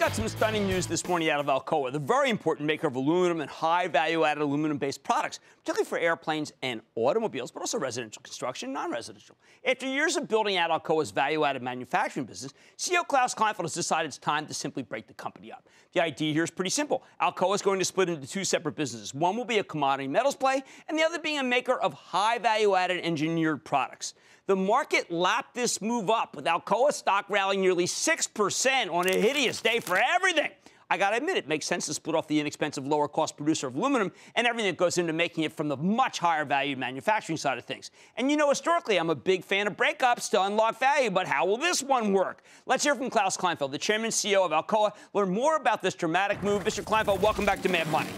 got some stunning news this morning out of Alcoa, the very important maker of aluminum and high value-added aluminum-based products, particularly for airplanes and automobiles, but also residential construction, non-residential. After years of building out Alcoa's value-added manufacturing business, CEO Klaus Kleinfeld has decided it's time to simply break the company up. The idea here is pretty simple. Alcoa is going to split into two separate businesses. One will be a commodity metals play, and the other being a maker of high value-added engineered products. The market lapped this move up, with Alcoa stock rallying nearly 6% on a hideous day for everything. I got to admit, it makes sense to split off the inexpensive, lower-cost producer of aluminum and everything that goes into making it from the much higher-value manufacturing side of things. And you know, historically, I'm a big fan of breakups to unlock value, but how will this one work? Let's hear from Klaus Kleinfeld, the chairman and CEO of Alcoa, learn more about this dramatic move. Mr. Kleinfeld, welcome back to Mad Money.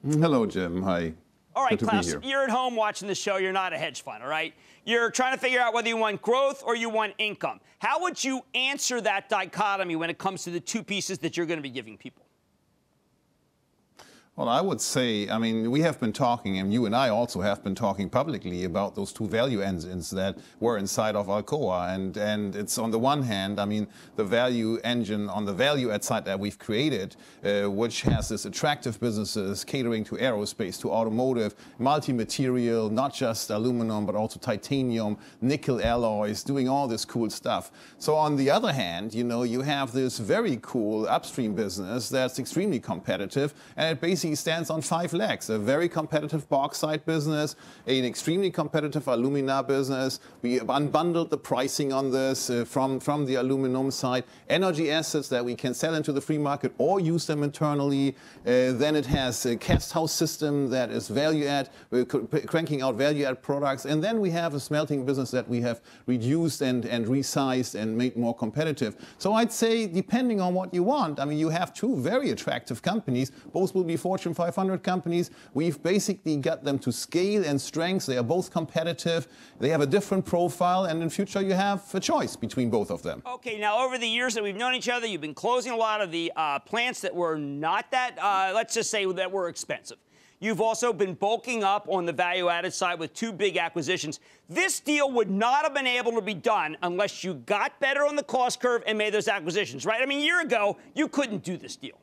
Hello, Jim. Hi. All right, Klaus, you're at home watching the show. You're not a hedge fund, all right? You're trying to figure out whether you want growth or you want income. How would you answer that dichotomy when it comes to the two pieces that you're going to be giving people? Well, I would say, I mean, we have been talking, and you and I also have been talking publicly about those two value engines that were inside of Alcoa. And it's on the one hand, I mean, the value engine on the value add side that we've created, which has this attractive businesses catering to aerospace, to automotive, multi-material, not just aluminum, but also titanium, nickel alloys, doing all this cool stuff. So on the other hand, you know, you have this very cool upstream business that's extremely competitive, and it basically stands on 5 legs. A very competitive bauxite business, an extremely competitive alumina business. We unbundled the pricing on this from the aluminum side. Energy assets that we can sell into the free market or use them internally. Then it has a cast house system that is value add, cranking out value add products. And then we have a smelting business that we have reduced and resized and made more competitive. So I'd say, depending on what you want, I mean, you have two very attractive companies. Both will be Fortune 500 companies. We've basically got them to scale and strength. They are both competitive. They have a different profile, and in future you have a choice between both of them. Okay, now over the years that we've known each other, you've been closing a lot of the plants that were not that, let's just say, that were expensive. You've also been bulking up on the value-added side with 2 big acquisitions. This deal would not have been able to be done unless you got better on the cost curve and made those acquisitions, right? I mean, a year ago, you couldn't do this deal.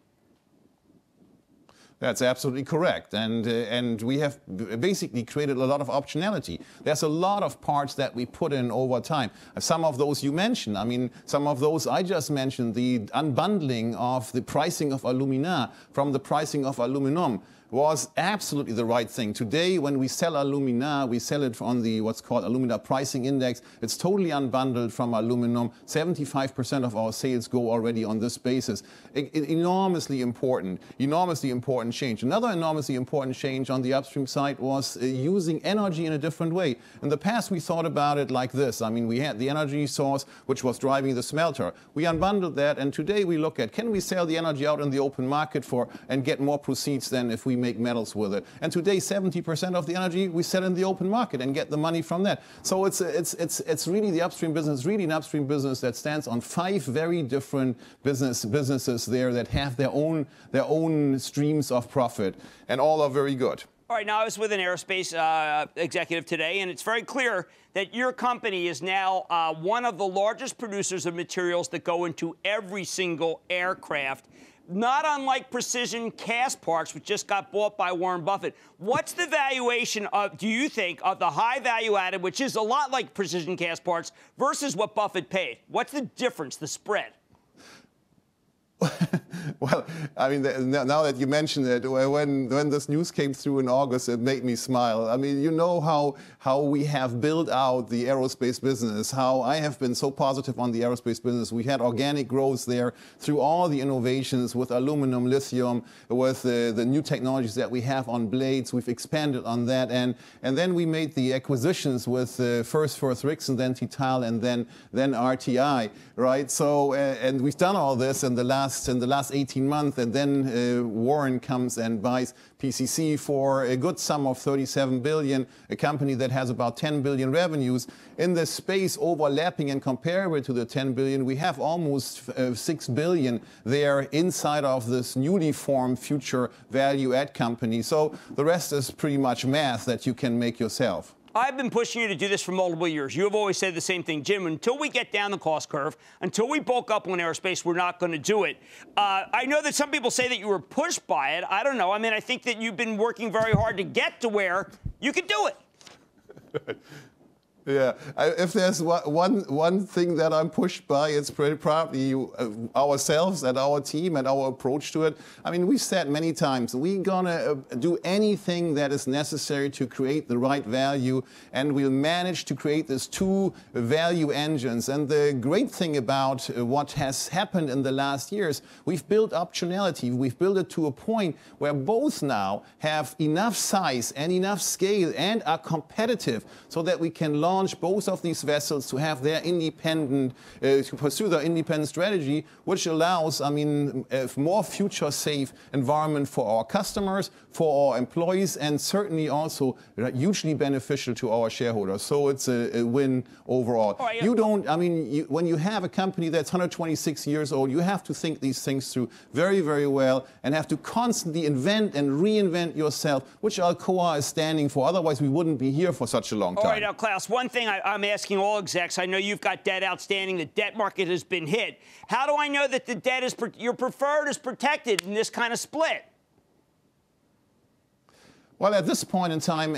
That's absolutely correct. And we have basically created a lot of optionality. There's a lot of parts that we put in over time. Some of those you mentioned. I mean, some of those I just mentioned, the unbundling of the pricing of alumina from the pricing of aluminum was absolutely the right thing. Today, when we sell alumina, we sell it on the what's called alumina pricing index. It's totally unbundled from aluminum. 75% of our sales go already on this basis. Enormously important change. Another enormously important change on the upstream side was using energy in a different way. In the past, we thought about it like this. I mean, we had the energy source, which was driving the smelter. We unbundled that, and today we look at, can we sell the energy out in the open market and get more proceeds than if we make metals with it? And today, 70% of the energy we sell in the open market and get the money from that. So it's really the upstream business, really an upstream business that stands on 5 very different businesses there that have their own streams of profit, and all are very good. All right, now I was with an aerospace executive today, and it's very clear that your company is now one of the largest producers of materials that go into every single aircraft, not unlike precision cast parts, which just got bought by Warren Buffett. What's the valuation of, do you think, of the high value added, which is a lot like precision cast parts, versus what Buffett paid? What's the difference, the spread? Well, I mean, now that you mention it, when this news came through in August, it made me smile. I mean, you know how we have built out the aerospace business, how I have been so positive on the aerospace business. We had organic growth there through all the innovations with aluminum, lithium, with the new technologies that we have on blades. We've expanded on that, and then we made the acquisitions with first Rixson, then Tital, and then RTI, right? So, and we've done all this in the last 18 months, and then Warren comes and buys PCC for a good sum of $37 billion, a company that has about 10 billion revenues. In the space overlapping and comparable to the 10 billion, we have almost 6 billion there inside of this newly formed future value add company. So the rest is pretty much math that you can make yourself. I've been pushing you to do this for multiple years. You have always said the same thing, Jim. Until we get down the cost curve, until we bulk up on aerospace, we're not going to do it. I know that some people say that you were pushed by it. I don't know. I mean, I think that you've been working very hard to get to where you could do it. Yeah, if there's one thing that I'm pushed by, it's probably ourselves and our team and our approach to it. I mean, we've said many times, we're gonna do anything that is necessary to create the right value, and we'll manage to create these two value engines. And the great thing about what has happened in the last years, we've built optionality. We've built it to a point where both now have enough size and enough scale and are competitive so that we can launch both of these vessels to have their independent, to pursue their independent strategy, which allows, I mean, a more future-safe environment for our customers, for our employees, and certainly also hugely beneficial to our shareholders. So it's a win overall. Oh, yeah. You don't, I mean, when you have a company that's 126 years old, you have to think these things through very, very well and have to constantly invent and reinvent yourself, which Alcoa is standing for. Otherwise, we wouldn't be here for such a long time. All right, now, Klaus, one thing I'm asking all execs, I know you've got debt outstanding. The debt market has been hit. How do I know that the debt is, your preferred is protected in this kind of split? Well, at this point in time,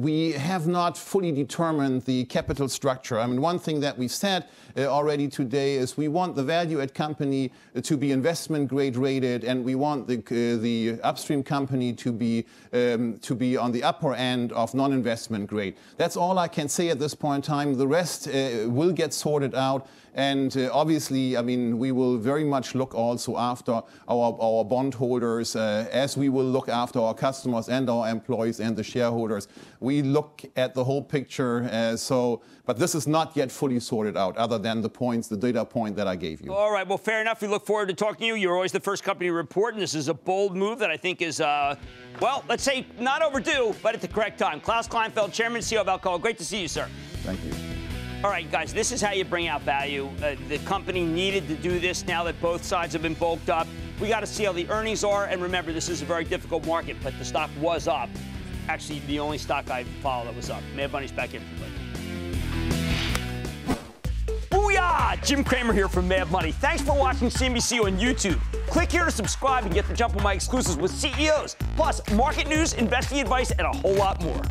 we have not fully determined the capital structure. I mean, one thing that we've said already today is we want the value-add company to be investment grade rated, and we want the upstream company to be on the upper end of non-investment grade. That's all I can say at this point in time. The rest will get sorted out. And obviously, I mean, we will very much look also after our bondholders, as we will look after our customers and our employees and the shareholders. We look at the whole picture, but this is not yet fully sorted out, other than the points, the data point that I gave you. All right, well, fair enough. We look forward to talking to you. You're always the first company to report, and this is a bold move that I think is, well, let's say not overdue, but at the correct time. Klaus Kleinfeld, Chairman and CEO of Alcoa. Great to see you, sir. Thank you. All right, guys, this is how you bring out value. The company needed to do this now that both sides have been bulked up. We got to see how the earnings are. And remember, this is a very difficult market, but the stock was up. Actually, the only stock I follow that was up. Mad Money's back in. Booyah! Jim Cramer here from Mad Money. Thanks for watching CNBC on YouTube. Click here to subscribe and get the jump on my exclusives with CEOs, plus market news, investing advice, and a whole lot more.